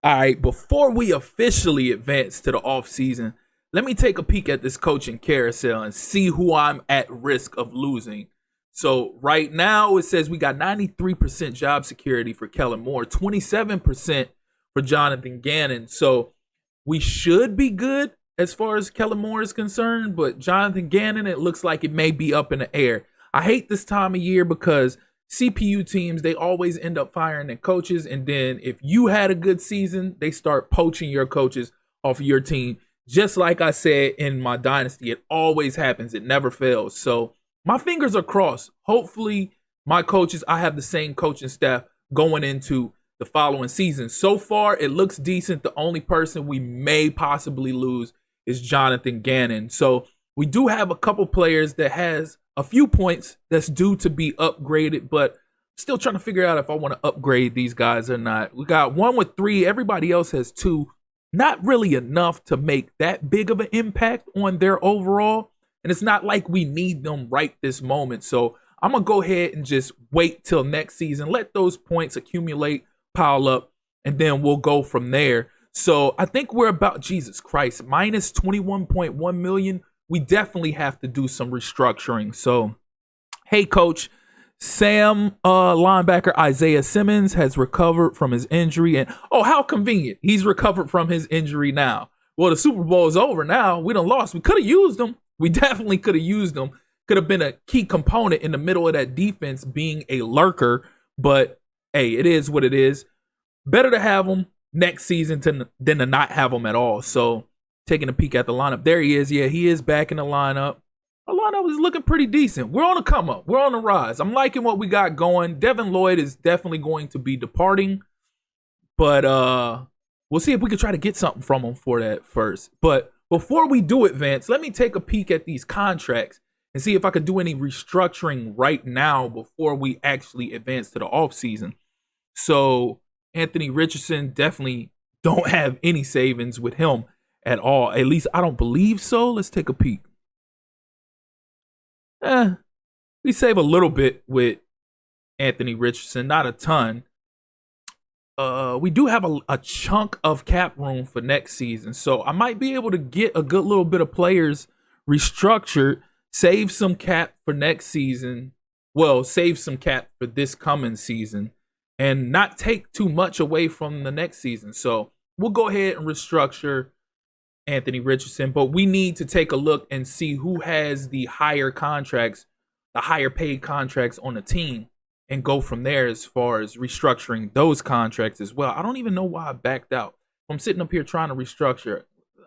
All right, before we officially advance to the offseason, let me take a peek at this coaching carousel and see who I'm at risk of losing. So right now it says we got 93% job security for Kellen Moore, 27% for Jonathan Gannon. So we should be good as far as Kellen Moore is concerned, but Jonathan Gannon, it looks like it may be up in the air. I hate this time of year because CPU teams, they always end up firing their coaches, and then if you had a good season, they start poaching your coaches off of your team. Just like I said in my dynasty, it always happens. It never fails. So my fingers are crossed. Hopefully my coaches, I have the same coaching staff going into the following season. So far, it looks decent. The only person we may possibly lose is Jonathan Gannon. So we do have a couple players that has a few points that's due to be upgraded, but still trying to figure out if I want to upgrade these guys or not. We got one with 3. Everybody else has 2. Not really enough to make that big of an impact on their overall. And it's not like we need them right this moment. So I'm going to go ahead and just wait till next season. Let those points accumulate, pile up, and then we'll go from there. So I think we're about, Jesus Christ, minus 21.1 million. We definitely have to do some restructuring. So, hey, coach, Sam linebacker Isaiah Simmons has recovered from his injury. And, oh, how convenient. He's recovered from his injury now. Well, the Super Bowl is over now. We done lost. We could have used him. We definitely could have used him. Could have been a key component in the middle of that defense being a lurker. But, hey, it is what it is. Better to have him next season than to not have him at all. So, taking a peek at the lineup. There he is. Yeah, he is back in the lineup. Our lineup is looking pretty decent. We're on the come up. We're on the rise. I'm liking what we got going. Devin Lloyd is definitely going to be departing. But we'll see if we can try to get something from him for that first. But before we do advance, let me take a peek at these contracts and see if I could do any restructuring right now before we actually advance to the offseason. So Anthony Richardson, definitely don't have any savings with him at all. At least I don't believe so. Let's take a peek. We save a little bit with Anthony Richardson, not a ton. We do have a chunk of cap room for next season, so I might be able to get a good little bit of players restructured, save some cap for next season. Well, save some cap for this coming season, and not take too much away from the next season. So we'll go ahead and restructure Anthony Richardson, but we need to take a look and see who has the higher contracts, the higher paid contracts on the team, and go from there as far as restructuring those contracts as well. I don't even know why I backed out. I'm sitting up here trying to restructure.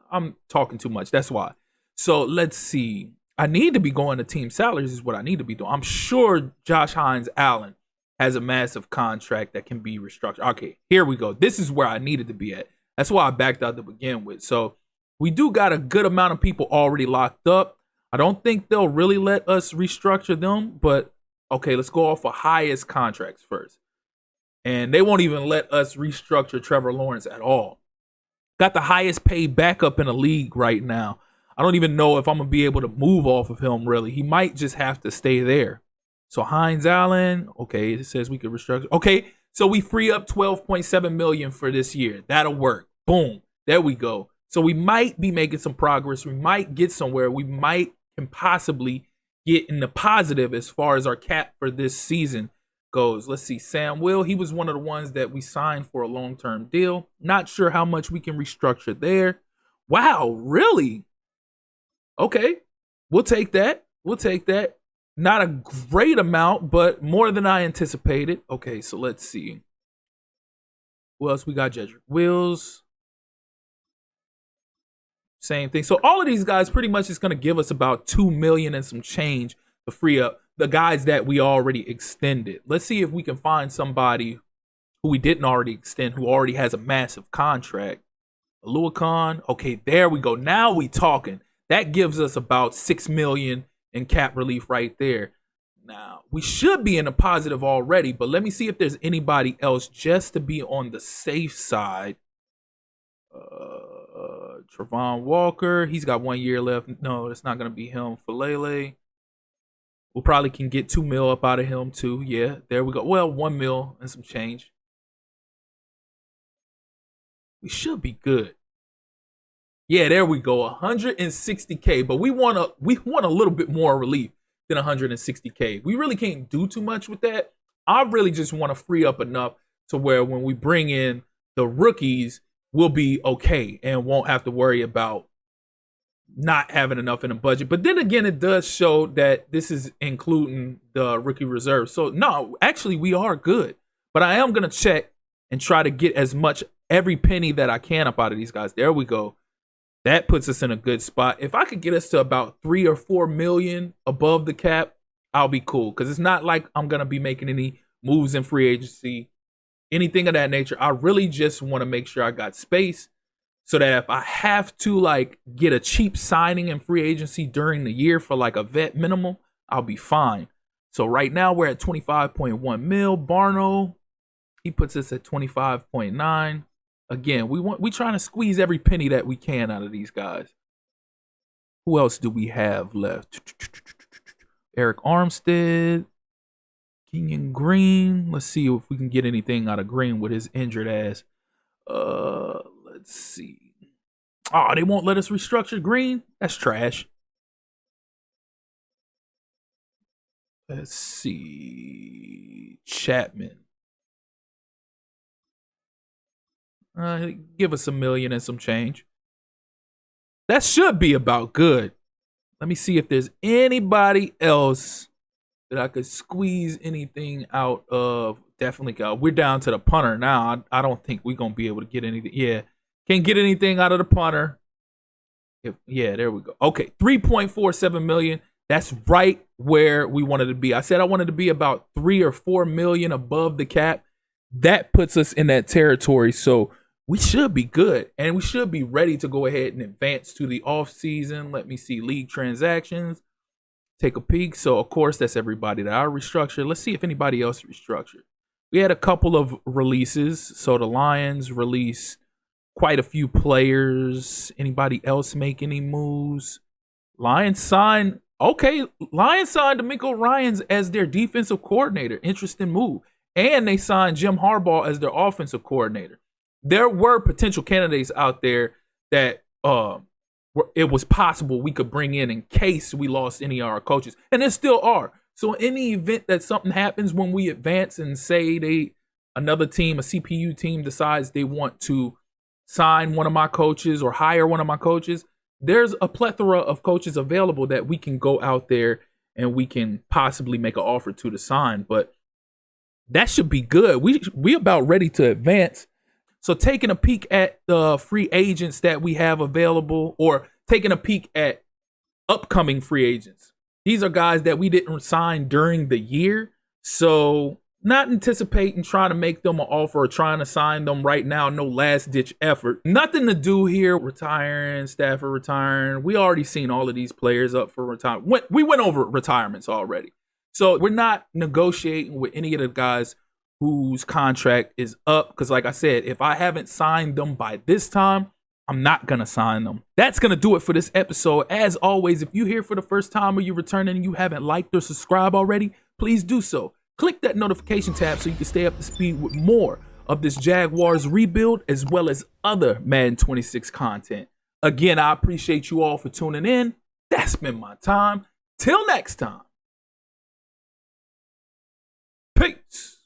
I'm talking too much. That's why. So let's see. I need to be going to team salaries is what I need to be doing. I'm sure Josh Hines Allen has a massive contract that can be restructured. Okay, here we go. This is where I needed to be at. That's why I backed out to begin with. So we do got a good amount of people already locked up. I don't think they'll really let us restructure them, but okay, let's go off of highest contracts first. And they won't even let us restructure Trevor Lawrence at all. Got the highest paid backup in the league right now. I don't even know if I'm going to be able to move off of him, really. He might just have to stay there. So Hines Allen, okay, it says we could restructure. Okay, so we free up $12.7 million for this year. That'll work. Boom. There we go. So we might be making some progress. We might get somewhere. We might can possibly get in the positive as far as our cap for this season goes. Let's see. Sam Will, he was one of the ones that we signed for a long-term deal. Not sure how much we can restructure there. Wow, really? Okay, we'll take that. We'll take that. Not a great amount, but more than I anticipated. Okay, so let's see. Who else we got? Jedrick Wills. Same thing. So all of these guys pretty much is going to give us about $2 million and some change to free up the guys that we already extended. Let's see if we can find somebody who we didn't already extend, who already has a massive contract. Aluakon. Okay, there we go. Now we talking. That gives us about $6 million in cap relief right there. Now, we should be in a positive already, but let me see if there's anybody else just to be on the safe side. Travon Walker, he's got 1 year left. No, it's not going to be him. Falele, we probably can get $2 million up out of him too. Yeah, there we go. Well, $1 million and some change. We should be good. Yeah, there we go. 160K, but we want a little bit more relief than 160K. We really can't do too much with that. I really just want to free up enough to where when we bring in the rookies, we'll be okay and won't have to worry about not having enough in the budget. But then again, it does show that this is including the rookie reserve. So no, actually we are good. But I am gonna check and try to get as much every penny that I can up out of these guys. There we go. That puts us in a good spot. If I could get us to about 3 or 4 million above the cap, I'll be cool. Because it's not like I'm gonna be making any moves in free agency, anything of that nature. I really just want to make sure I got space so that if I have to like get a cheap signing in free agency during the year for like a vet minimal, I'll be fine. So right now we're at 25.1 mil. Barno, he puts us at 25.9. Again, we trying to squeeze every penny that we can out of these guys. Who else do we have left? Eric Armstead, Kenyon Green. Let's see if we can get anything out of Green with his injured ass. Let's see. Oh, they won't let us restructure Green? That's trash. Let's see. Chapman. Give us $1 million and some change. That should be about good. Let me see if there's anybody else that I could squeeze anything out of. Definitely, we're down to the punter now. I don't think we're going to be able to get anything. Yeah, can't get anything out of the punter. Yeah, there we go. Okay, 3.47 million. That's right where we wanted to be. I said I wanted to be about 3 or 4 million above the cap. That puts us in that territory. So we should be good, and we should be ready to go ahead and advance to the off season. Let me see league transactions. Take a peek. So of course that's everybody that I restructured. Let's see if anybody else restructured. We had a couple of releases. So the Lions released quite a few players. Anybody else make any moves? Lions signed D'Amico Ryans as their defensive coordinator. Interesting move. And they signed Jim Harbaugh as their offensive coordinator. There were potential candidates out there that it was possible we could bring in case we lost any of our coaches. And there still are. So in the event that something happens when we advance and say another team, a CPU team, decides they want to sign one of my coaches or hire one of my coaches, there's a plethora of coaches available that we can go out there and we can possibly make an offer to sign. But that should be good. We about ready to advance. So taking a peek at the free agents that we have available, or taking a peek at upcoming free agents. These are guys that we didn't sign during the year. So not anticipating trying to make them an offer or trying to sign them right now. No last ditch effort. Nothing to do here. Retiring, Stafford retiring. We already seen all of these players up for retirement. We went over retirements already. So we're not negotiating with any of the guys whose contract is up. Because like I said, if I haven't signed them by this time, I'm not going to sign them. That's going to do it for this episode. As always, if you're here for the first time or you're returning and you haven't liked or subscribed already, please do so. Click that notification tab so you can stay up to speed with more of this Jaguars rebuild as well as other Madden 26 content. Again, I appreciate you all for tuning in. That's been my time. Till next time. Peace.